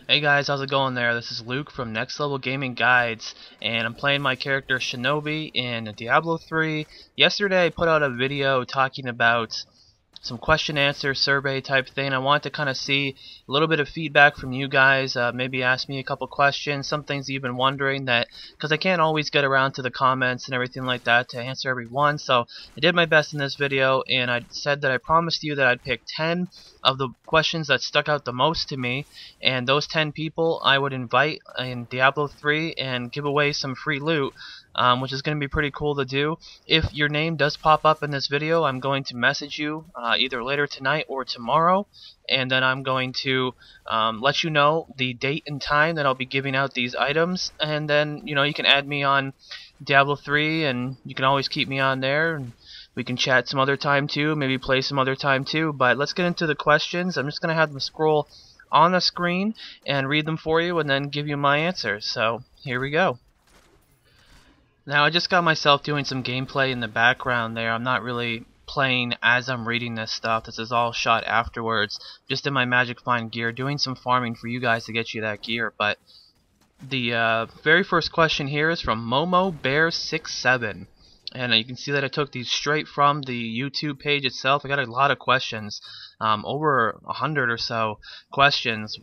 Hey guys, how's it going there? This is Luke from Next Level Gaming Guides, and I'm playing my character Shinobi in Diablo 3. Yesterday I put out a video talking about some question answer survey type thing. I want to kind of see a little bit of feedback from you guys, maybe ask me a couple questions, some things you've been wondering, that because I can't always get around to the comments and everything like that to answer every one. So I did my best in this video, and I said that I promised you that I'd pick 10 of the questions that stuck out the most to me, and those 10 people I would invite in Diablo 3 and give away some free loot, which is going to be pretty cool to do. If your name does pop up in this video, I'm going to message you either later tonight or tomorrow, and then I'm going to let you know the date and time that I'll be giving out these items, and then you can add me on Diablo 3, and you can always keep me on there, and we can chat some other time too, maybe play some other time too. But let's get into the questions. I'm just going to have them scroll on the screen and read them for you and then give you my answers. So here we go. Now I just got myself doing some gameplay in the background there. I'm not really playing as I'm reading this stuff. This is all shot afterwards, just in my Magic Find gear, doing some farming for you guys to get you that gear. But the very first question here is from MomoBear67. And you can see that I took these straight from the YouTube page itself. I got a lot of questions, over 100 or so questions.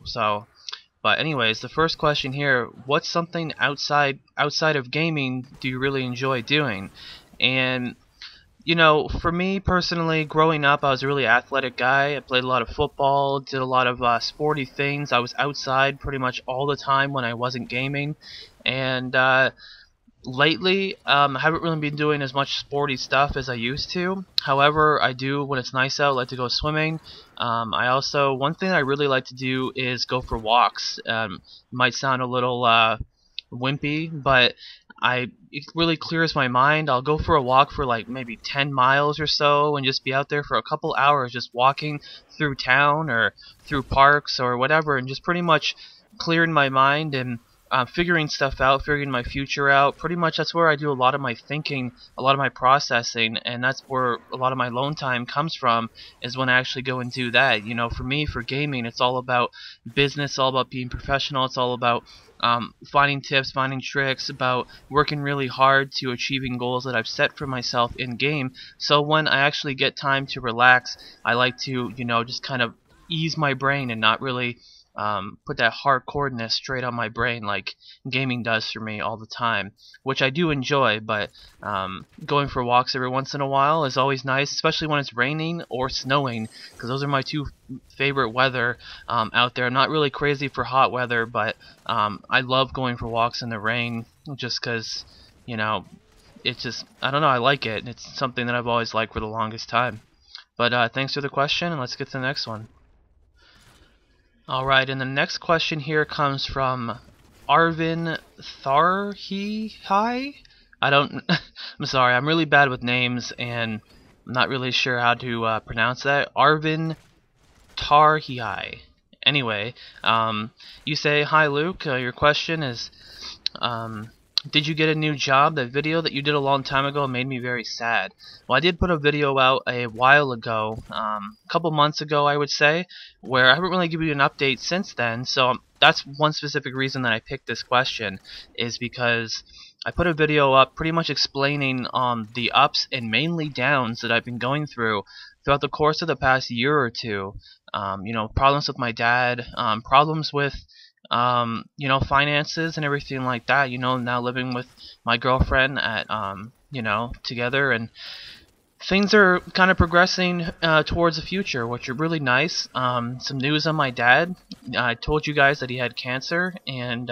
But anyways, the first question here: what's something outside of gaming do you really enjoy doing? And for me personally, growing up, I was a really athletic guy. I played a lot of football, did a lot of sporty things. I was outside pretty much all the time when I wasn't gaming, and lately, I haven't really been doing as much sporty stuff as I used to. However, I do, when it's nice out, like to go swimming. One thing I really like to do is go for walks. Might sound a little wimpy, but it really clears my mind. I'll go for a walk for like maybe 10 miles or so and just be out there for a couple hours just walking through town or through parks or whatever, and just pretty much clearing my mind and figuring stuff out, figuring my future out. Pretty much that's where I do a lot of my thinking, a lot of my processing, and that's where a lot of my alone time comes from, is when I actually go and do that. For me, for gaming, it's all about business, it's all about being professional, it's all about finding tips, finding tricks, about working really hard to achieving goals that I've set for myself in game. So when I actually get time to relax, I like to just kind of ease my brain and not really put that hardcoreness straight on my brain like gaming does for me all the time, which I do enjoy. But going for walks every once in a while is always nice, especially when it's raining or snowing, because those are my two favorite weather out there. I'm not really crazy for hot weather, but I love going for walks in the rain just because it's just, I don't know, I like it. It's something that I've always liked for the longest time. But thanks for the question, and let's get to the next one. Alright, and the next question here comes from Arvin Tharhihai. I'm sorry, I'm really bad with names, and I'm not really sure how to pronounce that. Arvin Tarhihai. Anyway, you say, "Hi Luke, your question is, did you get a new job? That video that you did a long time ago made me very sad." Well, I did put a video out a while ago, a couple months ago I would say, where I haven't really given you an update since then. So that's one specific reason that I picked this question, is because I put a video up pretty much explaining the ups and mainly downs that I've been going through throughout the course of the past year or two. Problems with my dad, problems with finances and everything like that. Now living with my girlfriend at together, and things are kind of progressing towards the future, which are really nice. Some news on my dad. I told you guys that he had cancer, and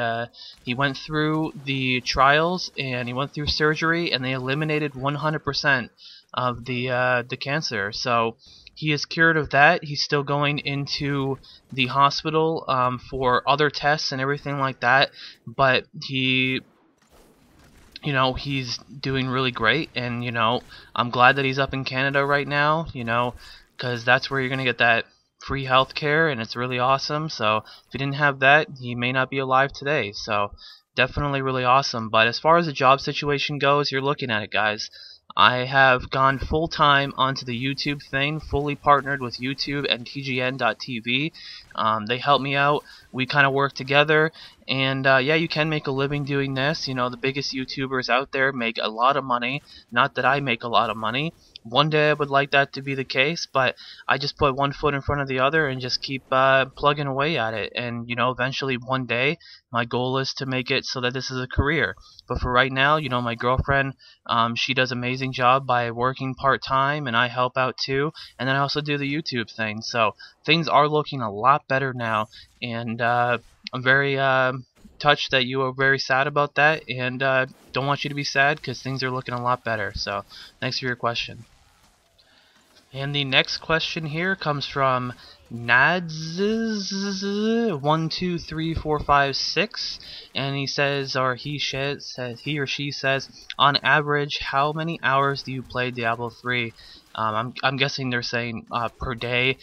he went through the trials and he went through surgery, and they eliminated 100% of the cancer. So he is cured of that. He's still going into the hospital for other tests and everything like that, but he's doing really great, and I'm glad that he's up in Canada right now, because that's where you're gonna get that free health care, and it's really awesome. So if he didn't have that, he may not be alive today. So definitely really awesome. But as far as the job situation goes, you're looking at it, guys. I have gone full-time onto the YouTube thing, fully partnered with YouTube and TGN.TV. They help me out. We kind of work together, and yeah, you can make a living doing this. You know, the biggest YouTubers out there make a lot of money. Not that I make a lot of money. One day I would like that to be the case, but I just put one foot in front of the other and just keep plugging away at it. And you know, eventually one day my goal is to make it so that this is a career. But for right now, you know, my girlfriend, she does an amazing job by working part-time, and I help out too. And then I also do the YouTube thing. So things are looking a lot better now, and I'm very touched that you are very sad about that, and don't want you to be sad because things are looking a lot better. So thanks for your question. And the next question here comes from Nads12345 6, and he says, or he or she says, on average, how many hours do you play Diablo 3? I'm guessing they're saying per day.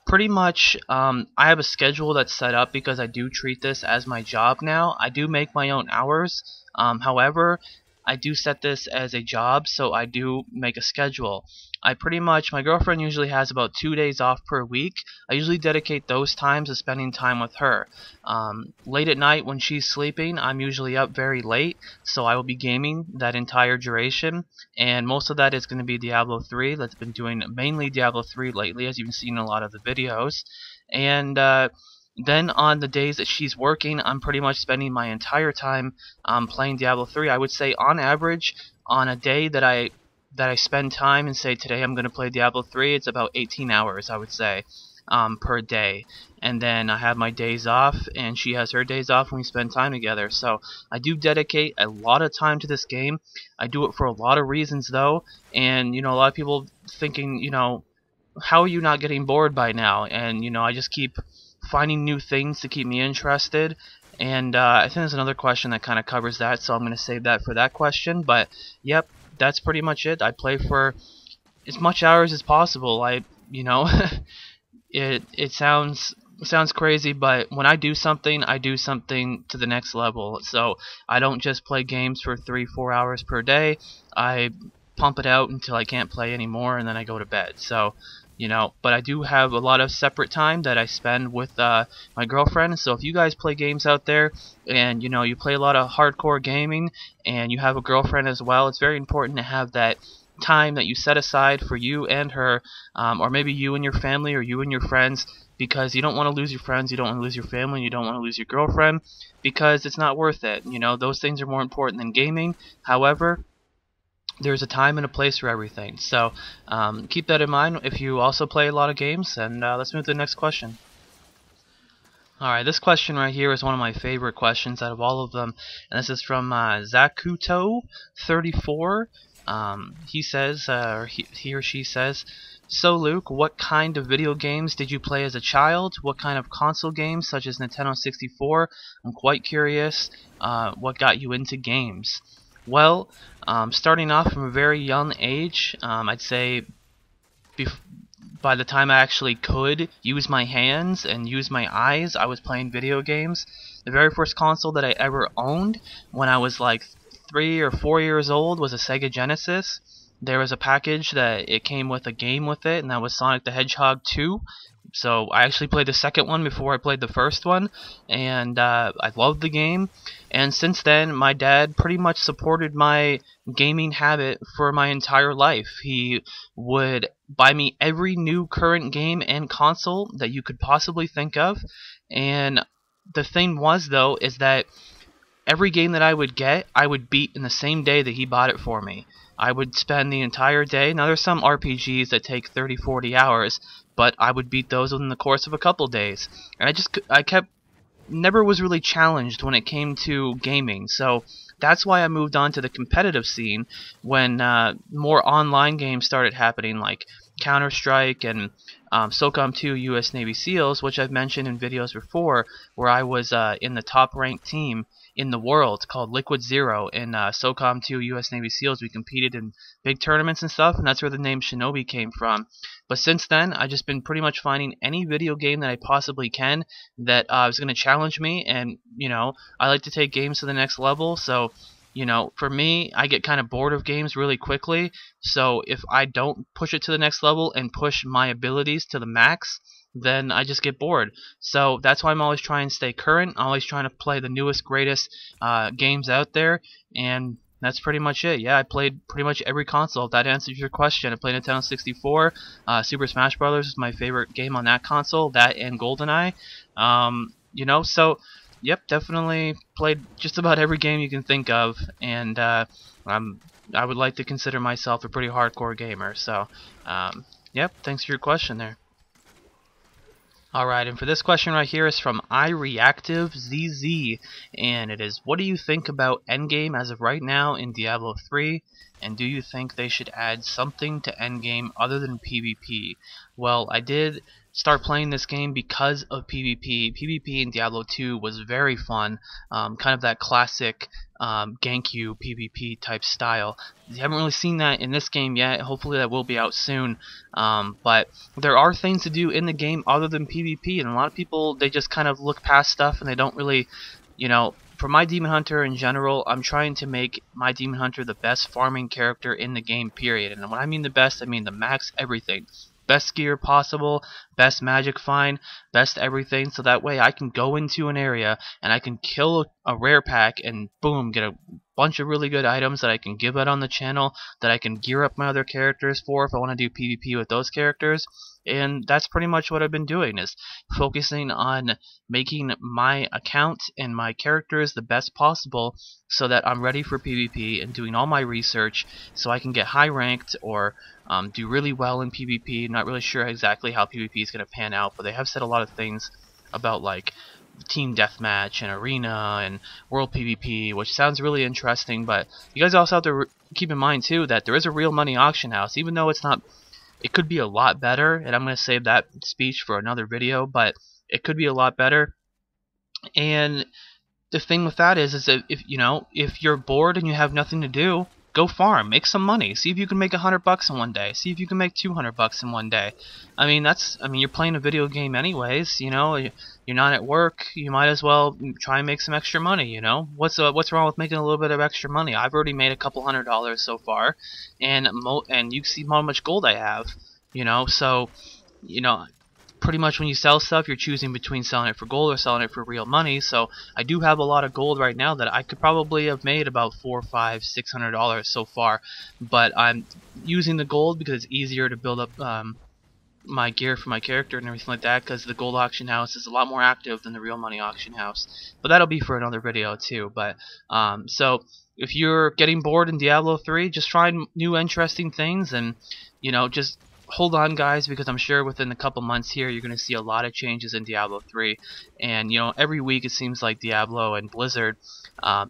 Pretty much, I have a schedule that's set up because I do treat this as my job now. I do make my own hours. However, I do set this as a job, so I do make a schedule. My girlfriend usually has about 2 days off per week. I usually dedicate those times to spending time with her. Late at night when she's sleeping, I'm usually up very late, so I will be gaming that entire duration, and most of that is going to be Diablo 3. That's been doing mainly Diablo 3 lately, as you've seen in a lot of the videos. And then on the days that she's working, I'm pretty much spending my entire time playing Diablo 3. I would say on average, on a day that I spend time and say today I'm going to play Diablo 3, it's about 18 hours, I would say, per day. And then I have my days off, and she has her days off, and we spend time together. So I do dedicate a lot of time to this game. I do it for a lot of reasons, though, and you know, a lot of people thinking, you know, how are you not getting bored by now? And you know, I just keep finding new things to keep me interested. And I think there's another question that kind of covers that, so I'm going to save that for that question. But yep, that's pretty much it. I play for as much hours as possible. You know, it sounds crazy, but when I do something to the next level. So I don't just play games for 3-4 hours per day. I pump it out until I can't play anymore, and then I go to bed. So you know, but I do have a lot of separate time that I spend with my girlfriend. So if you guys play games out there, and you know, you play a lot of hardcore gaming, and you have a girlfriend as well, it's very important to have that time that you set aside for you and her, or maybe you and your family, or you and your friends, because you don't want to lose your friends, you don't want to lose your family, you don't want to lose your girlfriend, because it's not worth it. You know, those things are more important than gaming. However, there's a time and a place for everything. So keep that in mind if you also play a lot of games. And let's move to the next question. Alright, this question right here is one of my favorite questions out of all of them. And this is from Zakuto34. He says, or he or she says, so Luke, what kind of video games did you play as a child? What kind of console games, such as Nintendo 64? I'm quite curious what got you into games. Well, starting off from a very young age, I'd say by the time I actually could use my hands and use my eyes, I was playing video games. The very first console that I ever owned when I was like 3 or 4 years old was a Sega Genesis. There was a package that it came with a game with it, and that was Sonic the Hedgehog 2. So I actually played the second one before I played the first one, and I loved the game. And since then, my dad pretty much supported my gaming habit for my entire life. He would buy me every new current game and console that you could possibly think of. And the thing was, though, is that every game that I would get, I would beat in the same day that he bought it for me. I would spend the entire day. Now, there's some RPGs that take 30-40 hours, but I would beat those within the course of a couple days. And never was really challenged when it came to gaming. So that's why I moved on to the competitive scene when more online games started happening, like Counter-Strike and SOCOM 2 US Navy SEALs, which I've mentioned in videos before, where I was in the top ranked team in the world called Liquid Zero in SOCOM 2 US Navy SEALs. We competed in big tournaments and stuff, and that's where the name Shinobi came from. But since then, I've just been pretty much finding any video game that I possibly can that is going to challenge me, and you know, I like to take games to the next level. So you know, for me, I get kind of bored of games really quickly, so if I don't push it to the next level and push my abilities to the max, then I just get bored. So that's why I'm always trying to stay current. I'm always trying to play the newest, greatest games out there, and that's pretty much it. Yeah, I played pretty much every console. If that answers your question, I played Nintendo 64. Super Smash Brothers is my favorite game on that console. That and GoldenEye. So yep, definitely played just about every game you can think of, and I would like to consider myself a pretty hardcore gamer. So, yep, thanks for your question there. Alright, and for this question right here is from iReactiveZZ, and it is, what do you think about Endgame as of right now in Diablo 3, and do you think they should add something to Endgame other than PvP? Well, I did start playing this game because of PvP. PvP in Diablo 2 was very fun, kind of that classic Ganku PvP type style. You haven't really seen that in this game yet. Hopefully that will be out soon. But there are things to do in the game other than PvP, and a lot of people, they just kind of look past stuff and they don't really, for my Demon Hunter in general, I'm trying to make my Demon Hunter the best farming character in the game, period. And when I mean the best, I mean the max everything. Best gear possible, best magic find, best everything, so that way I can go into an area and I can kill a rare pack and boom, get a bunch of really good items that I can give out on the channel, that I can gear up my other characters for if I want to do PvP with those characters. And that's pretty much what I've been doing, is focusing on making my account and my characters the best possible so that I'm ready for PvP, and doing all my research so I can get high ranked or do really well in PvP. Not really sure exactly how PvP is going to pan out, but they have said a lot of things about like team deathmatch and arena and world PvP, which sounds really interesting. But you guys also have to keep in mind too that there is a real money auction house, even though it's not. It could be a lot better, and I'm going to save that speech for another video, but it could be a lot better. And the thing with that is that if you're bored and you have nothing to do, go farm, make some money, see if you can make $100 in one day, see if you can make $200 in one day. I mean, you're playing a video game anyways, you're not at work, you might as well try and make some extra money. What's wrong with making a little bit of extra money? I've already made a couple $100 so far, and you can see how much gold I have, so pretty much when you sell stuff, you're choosing between selling it for gold or selling it for real money. So I do have a lot of gold right now that I could probably have made about $400, $500, $600 so far. But I'm using the gold because it's easier to build up my gear for my character and everything like that, because the gold auction house is a lot more active than the real money auction house. But that'll be for another video too. But so if you're getting bored in Diablo 3, just try new interesting things, and just hold on, guys, because I'm sure within a couple months here you're going to see a lot of changes in Diablo 3. And every week it seems like Diablo and Blizzard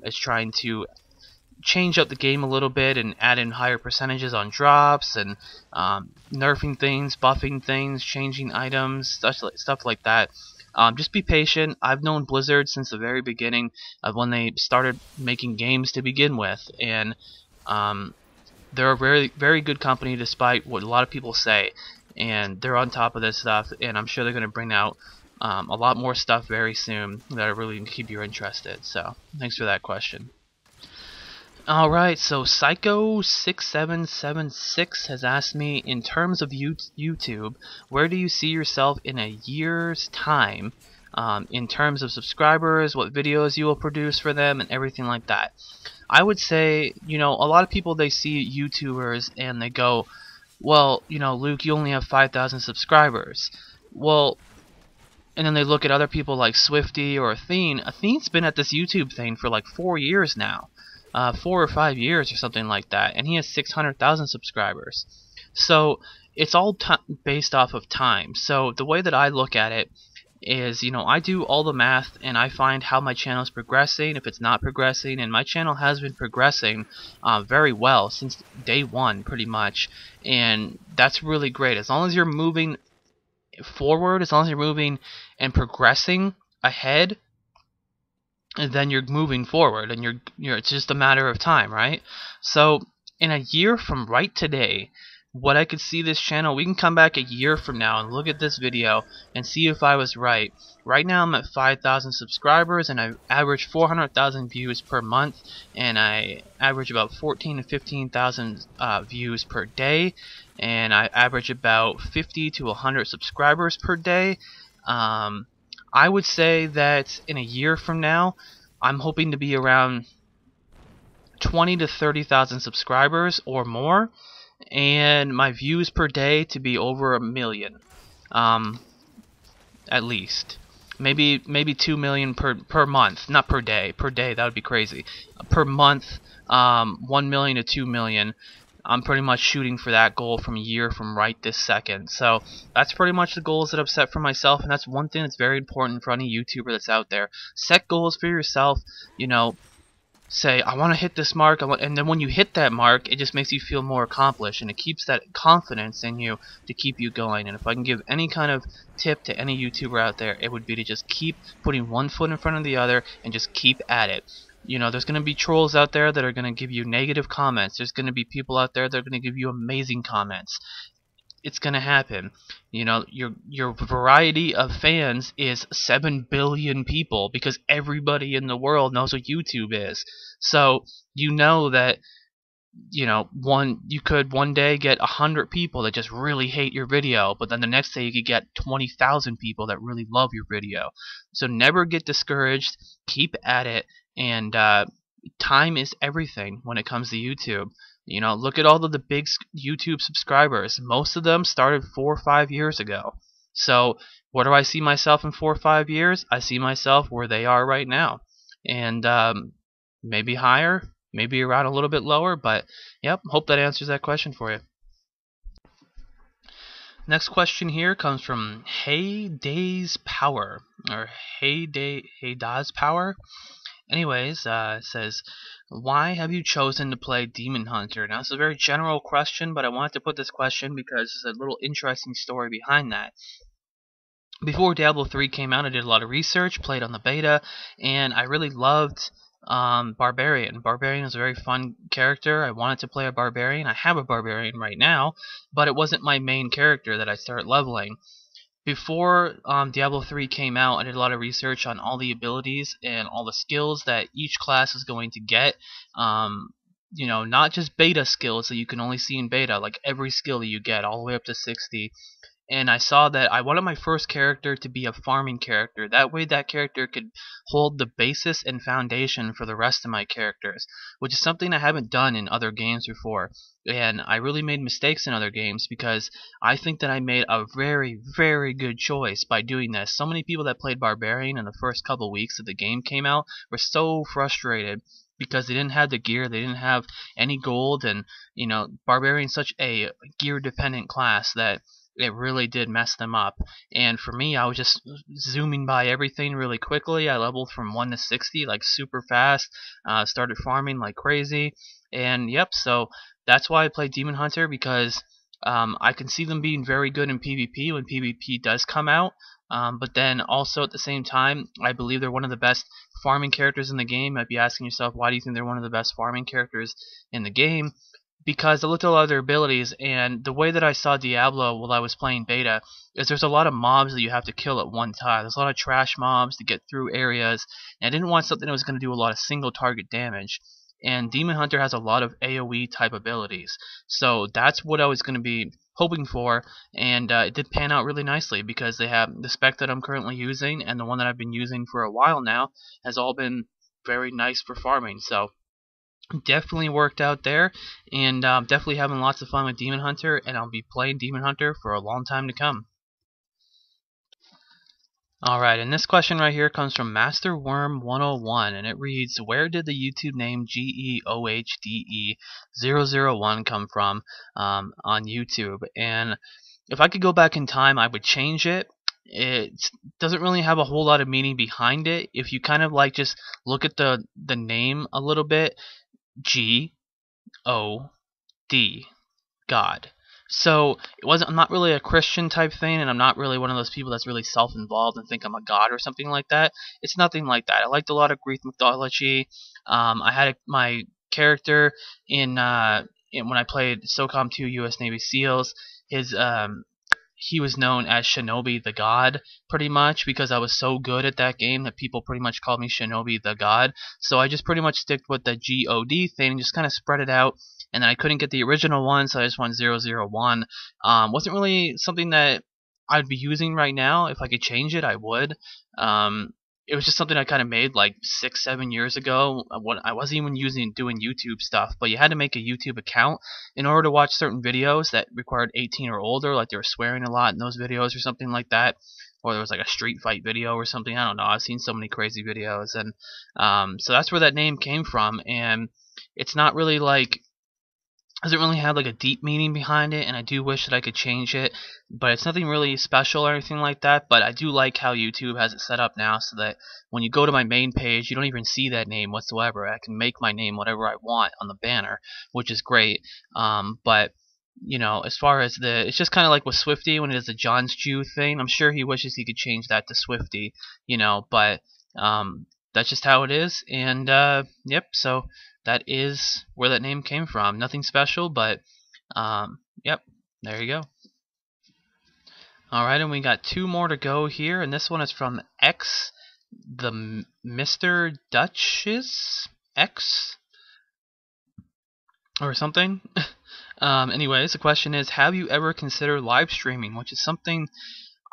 is trying to change up the game a little bit and add in higher percentages on drops, and nerfing things, buffing things, changing items, stuff like that. Just be patient. I've known Blizzard since the very beginning of when they started making games to begin with, and they're a very, very good company despite what a lot of people say, and they're on top of this stuff, and I'm sure they're going to bring out a lot more stuff very soon that are really going to keep you interested. So thanks for that question. Alright, so Psycho6776 has asked me, in terms of YouTube, where do you see yourself in a year's time, in terms of subscribers, what videos you will produce for them, and everything like that? I would say, a lot of people, they see YouTubers and they go, well, Luke, you only have 5,000 subscribers. Well, and then they look at other people like Swifty or Athene. Athene's been at this YouTube thing for like 4 years now. 4 or 5 years or something like that, and he has 600,000 subscribers. So it's all based off of time. So the way that I look at it is, I do all the math and I find how my channel is progressing, if it's not progressing, and my channel has been progressing very well since day one, pretty much, and that's really great. As long as you're moving forward, as long as you're moving and progressing ahead, and then you're moving forward, and it's just a matter of time, right? So in a year from right today, what I could see this channel, we can come back a year from now and look at this video and see if I was right. Right now I'm at 5,000 subscribers and I average 400,000 views per month, and I average about 14 to 15,000 views per day, and I average about 50 to 100 subscribers per day. I would say that in a year from now, I'm hoping to be around 20 to 30,000 subscribers or more, and my views per day to be over 1 million, at least. Maybe 2 million per month, not per day. Per day, that would be crazy. Per month, 1 million to 2 million. I'm pretty much shooting for that goal from a year from right this second. So that's pretty much the goals that I've set for myself, and that's one thing that's very important for any YouTuber that's out there. Set goals for yourself. You know, say, I want to hit this mark, and then when you hit that mark, it just makes you feel more accomplished, and it keeps that confidence in you to keep you going. And if I can give any kind of tip to any YouTuber out there, it would be to just keep putting one foot in front of the other and just keep at it. You know, there's going to be trolls out there that are going to give you negative comments. There's going to be people out there that are going to give you amazing comments. It's gonna happen. You know, your variety of fans is 7 billion people, because everybody in the world knows what YouTube is. So you know that, you know, you could one day get 100 people that just really hate your video, but then the next day you could get 20,000 people that really love your video. So never get discouraged. Keep at it, and time is everything when it comes to YouTube. You know, look at all of the big YouTube subscribers. Most of them started 4 or 5 years ago. So where do I see myself in 4 or 5 years? I see myself where they are right now, and maybe higher, maybe around a little bit lower. But yep, hope that answers that question for you. Next question here comes from Heyday's Power, or Heyday's Power. Anyways, it says, why have you chosen to play Demon Hunter? Now, it's a very general question, but I wanted to put this question because there's a little interesting story behind that. Before Diablo 3 came out, I did a lot of research, played on the beta, and I really loved Barbarian. Barbarian is a very fun character. I wanted to play a Barbarian. I have a Barbarian right now, but it wasn't my main character that I started leveling. Before Diablo 3 came out, I did a lot of research on all the abilities and all the skills that each class is going to get. You know, not just beta skills that you can only see in beta, like every skill that you get, all the way up to 60. And I saw that I wanted my first character to be a farming character. That way that character could hold the basis and foundation for the rest of my characters, which is something I haven't done in other games before. And I really made mistakes in other games, because I think that I made a very, very good choice by doing this. So many people that played Barbarian in the first couple weeks that the game came out were so frustrated because they didn't have the gear, they didn't have any gold, and you know, Barbarian's such a gear dependent class that it really did mess them up. And for me, I was just zooming by everything really quickly. I leveled from 1 to 60 like super fast, started farming like crazy, and yep, so that's why I play Demon Hunter, because I can see them being very good in PvP when PvP does come out. But then also at the same time, I believe they're one of the best farming characters in the game. You might be asking yourself, why do you think they're one of the best farming characters in the game? Because I looked at a lot of their abilities, and the way that I saw Diablo while I was playing beta is there's a lot of mobs that you have to kill at one time. There's a lot of trash mobs to get through areas, and I didn't want something that was going to do a lot of single target damage. And Demon Hunter has a lot of AoE type abilities, so that's what I was going to be hoping for, and it did pan out really nicely, because they have the spec that I'm currently using and the one that I've been using for a while now has all been very nice for farming. So definitely worked out there, and definitely having lots of fun with Demon Hunter, and I'll be playing Demon Hunter for a long time to come. Alright, and this question right here comes from MasterWorm101, and it reads, where did the YouTube name GEOHDE001 come from on YouTube? And if I could go back in time, I would change it. It doesn't really have a whole lot of meaning behind it. If you kind of like just look at the name a little bit, G-O-D, God. So I'm not really a Christian type thing, and I'm not really one of those people that's really self-involved and think I'm a god or something like that. It's nothing like that. I liked a lot of Greek mythology. I had my character in when I played SOCOM 2 U.S. Navy SEALs, his he was known as Shinobi the God, pretty much, because I was so good at that game that people pretty much called me Shinobi the God. So I just pretty much stick with the GOD thing and just kind of spread it out. And then I couldn't get the original one, so I just went 001. Wasn't really something that I'd be using right now. If I could change it, I would. It was just something I kind of made like 6-7 years ago. When I wasn't even doing YouTube stuff, but you had to make a YouTube account in order to watch certain videos that required 18 or older, like they were swearing a lot in those videos or something like that, or there was like a street fight video or something. I don't know. I've seen so many crazy videos, and so that's where that name came from. And it's not really like, doesn't really have like a deep meaning behind it, and I do wish that I could change it, but it's nothing really special or anything like that. But I do like how YouTube has it set up now so that when you go to my main page, you don't even see that name whatsoever. I can make my name whatever I want on the banner, which is great. But you know, as far as it's just kind of like with Swifty when it is the John's Jew thing. I'm sure he wishes he could change that to Swifty, you know, but that's just how it is. And yep, so that is where that name came from. Nothing special, but yep, there you go. Alright, and we got 2 more to go here, and this one is from X, the Mr. Duchess X or something. Anyways, the question is, have you ever considered live streaming, which is something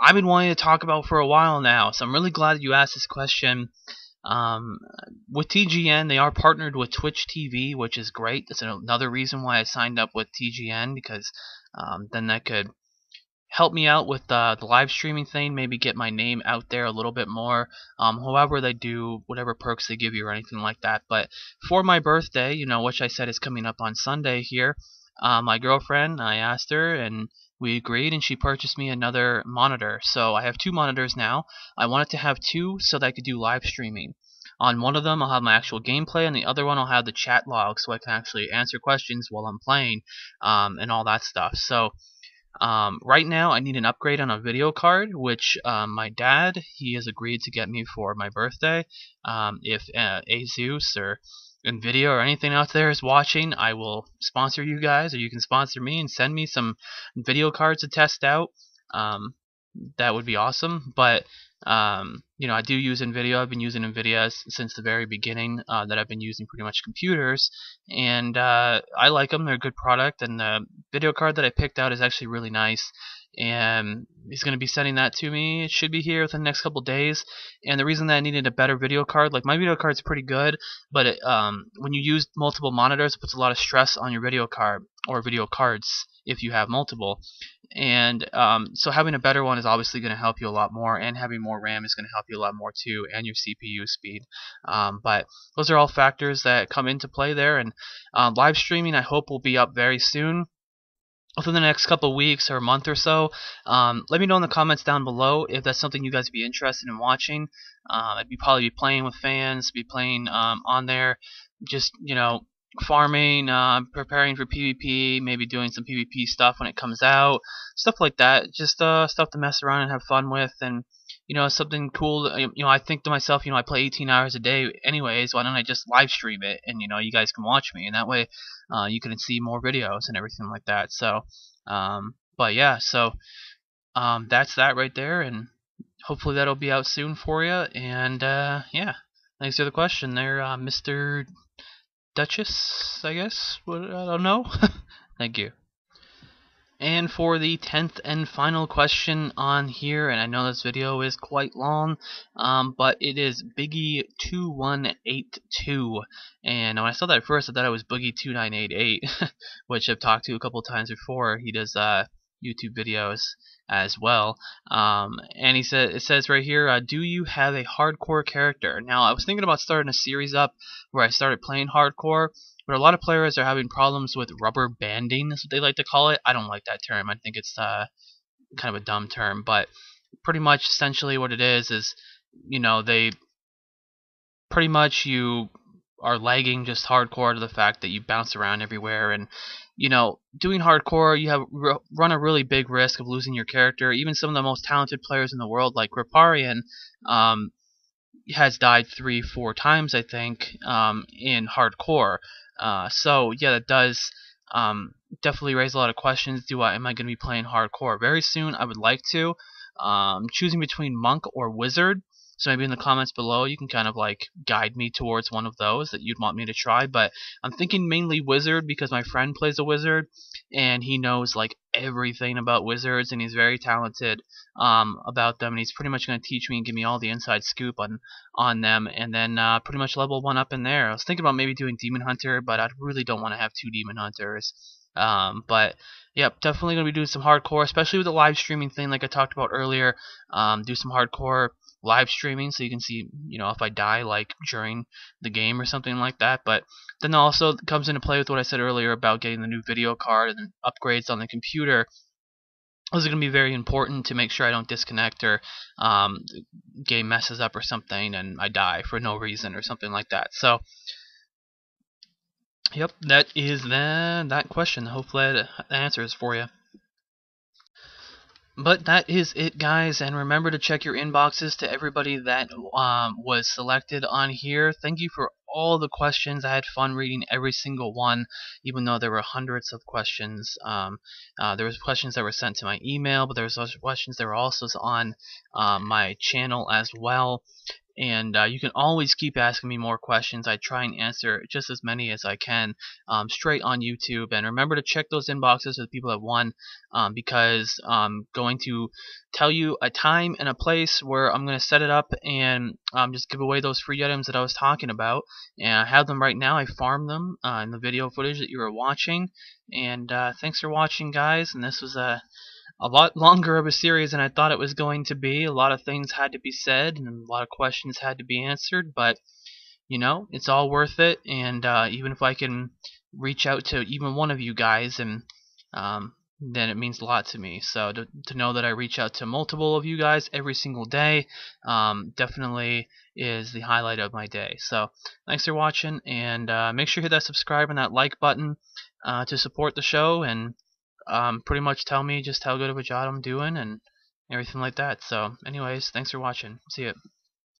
I've been wanting to talk about for a while now, so I'm really glad that you asked this question. With TGN, they are partnered with Twitch TV, which is great. That's another reason why I signed up with TGN, because then that could help me out with the live streaming thing, maybe get my name out there a little bit more, however they do, whatever perks they give you or anything like that. But for my birthday, you know, which I said is coming up on Sunday here, my girlfriend, I asked her, and we agreed, and she purchased me another monitor. So I have 2 monitors now. I wanted to have 2 so that I could do live streaming. On one of them, I'll have my actual gameplay, and the other one, I'll have the chat log, so I can actually answer questions while I'm playing, and all that stuff. So right now, I need an upgrade on a video card, which my dad, he has agreed to get me for my birthday. If Asus or Nvidia or anything out there is watching, I will sponsor you guys, or you can sponsor me and send me some video cards to test out. That would be awesome. But you know, I do use Nvidia. I've been using Nvidia since the very beginning that I've been using pretty much computers, and I like them. They're a good product, and the video card that I picked out is actually really nice. And he's going to be sending that to me. It should be here within the next couple days. And the reason that I needed a better video card, like my video card's pretty good, but when you use multiple monitors, it puts a lot of stress on your video card or video cards if you have multiple. And so having a better one is obviously going to help you a lot more, and having more RAM is going to help you a lot more too, and your CPU speed. But those are all factors that come into play there. And live streaming, I hope, will be up very soon, within the next couple of weeks or a month or so. Let me know in the comments down below if that's something you guys would be interested in watching. I'd probably be playing with fans, be playing on there, just, you know, farming, preparing for PvP, maybe doing some PvP stuff when it comes out, stuff like that. Just stuff to mess around and have fun with, and you know, something cool. You know, I think to myself, you know, I play 18 hours a day anyways. Why don't I just live stream it, and you know, you guys can watch me, and that way, you can see more videos and everything like that. So, but yeah, so that's that right there, and hopefully that'll be out soon for you. And yeah, thanks for the question there, Mr. Duchess, I guess. What, I don't know. Thank you. And for the 10th and final question on here, and I know this video is quite long, but it is Biggie2182. And when I saw that at first, I thought it was Boogie2988, which I've talked to a couple times before. He does YouTube videos as well. And he said, it says right here, do you have a hardcore character? Now, I was thinking about starting a series up where I started playing hardcore, but a lot of players are having problems with rubber banding, is what they like to call it. I don't like that term. I think it's kind of a dumb term, but pretty much essentially what it is, you know, they pretty much, you are lagging just hardcore to the fact that you bounce around everywhere, and you know, doing hardcore, you have run a really big risk of losing your character. Even some of the most talented players in the world, like Riparian, has died 3-4 times, I think, in hardcore. So yeah, that does definitely raised a lot of questions. Am I going to be playing hardcore very soon? I would like to. Choosing between monk or wizard. So maybe in the comments below you can kind of like guide me towards one of those that you'd want me to try. But I'm thinking mainly wizard because my friend plays a wizard and he knows like everything about wizards and he's very talented about them, and he's pretty much going to teach me and give me all the inside scoop on them, and then pretty much level one up in there. I was thinking about maybe doing Demon Hunter, but I really don't want to have 2 Demon Hunters. But yep, definitely gonna be doing some hardcore, especially with the live streaming thing, like I talked about earlier. Do some hardcore live streaming so you can see, if I die like during the game or something like that. But then also comes into play with what I said earlier about getting the new video card and upgrades on the computer. Those are going to be very important to make sure I don't disconnect or the game messes up or something and I die for no reason or something like that. So, yep, that is that question. Hopefully that answers for you. But that is it, guys, and remember to check your inboxes to everybody that was selected on here. Thank you for all the questions. I had fun reading every single one, even though there were hundreds of questions. There was questions that were sent to my email, but there was those questions that were also on my channel as well. And you can always keep asking me more questions. I try and answer just as many as I can straight on YouTube. And remember to check those inboxes of the people that won, because I'm going to tell you a time and a place where I'm going to set it up and just give away those free items that I was talking about. And I have them right now. I farmed them in the video footage that you were watching. And thanks for watching, guys. And this was a lot longer of a series than I thought it was going to be. A lot of things had to be said and a lot of questions had to be answered, but it's all worth it. And even if I can reach out to even one of you guys, and then it means a lot to me. So to know that I reach out to multiple of you guys every single day definitely is the highlight of my day. So thanks for watching, and make sure you hit that subscribe and that like button to support the show, and pretty much tell me just how good of a job I'm doing and everything like that. So anyways, thanks for watching. See ya.